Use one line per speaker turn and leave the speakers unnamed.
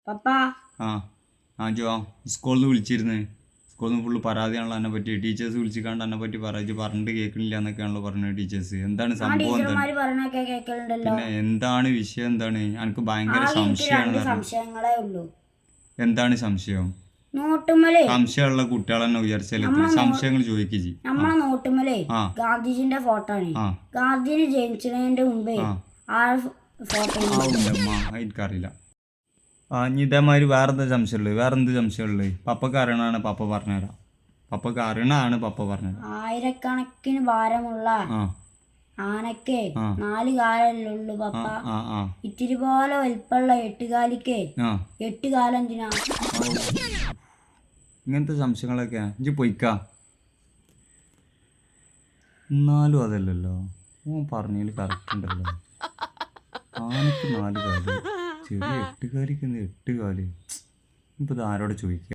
പപ്പ
ആ ആ ജോ സ്കൂളിൽ നിന്ന് വിളിച്ചിരുന്നു. സ്കൂളിൽ നിന്ന് ഫുള്ള് പരാതിയാണല്ലോ എന്നെ പറ്റി. ടീച്ചേഴ്സ് വിളിച്ചിക്കാണ്ട് എന്നെ പറ്റി പറഞ്ഞിട്ട് കേൾക്കണില്ല എന്നൊക്കെയാണല്ലോ പറഞ്ഞത് ടീച്ചേഴ്സ്. എന്താണ് സംഭവം? പിന്നെ എന്താണ് വിഷയം? എന്താണ്? എനിക്ക് ഭയങ്കര സംശയമാണ്. എന്താണ് സംശയം? സംശയമുള്ള കുട്ടികൾ തന്നെ ഉയർച്ചയില് സംശയങ്ങൾ ചോദിക്കുക.
നമ്മളെ നോട്ടുമല്ലേ ഗാന്ധിജിന്റെ ഫോട്ടോ ആണ്. ഗാന്ധിജി ജനിച്ചതിന്റെ മുമ്പേ ആ ഫോട്ടോ
എനിക്കറിയില്ല. ഇനി ഇതേമാതിരി വേറെന്താ സംശയമുള്ളത്? പപ്പക്ക് അറിയണാണ് പപ്പ പറഞ്ഞുതരാം. പപ്പക്ക് അറിയണാണ് പപ്പ പറഞ്ഞുതരാം.
ആയിരക്കണക്കിന് ഭാരമുള്ള ആനക്ക് 4 കാലല്ലേ ഉള്ളു പപ്പ. ഇത്തിരി പോലെ വലിപ്പമുള്ള 8 കാലിക്ക് 8 കാലം എന്തിനാ?
ഇങ്ങനത്തെ സംശയങ്ങളൊക്കെ ഇജ്ജ് പൊയ്ക്കാ. എന്നാലും അതല്ലല്ലോ ഓൻ പറഞ്ഞതിൽ കറക്റ്റ് ഉണ്ടല്ലോ. ആനക്ക് 4 കാല്, ചെറിയ 8 കാലിക്ക് 8 കാല്. ഇപ്പം ഇത് ആരോട് ചോദിക്കുക?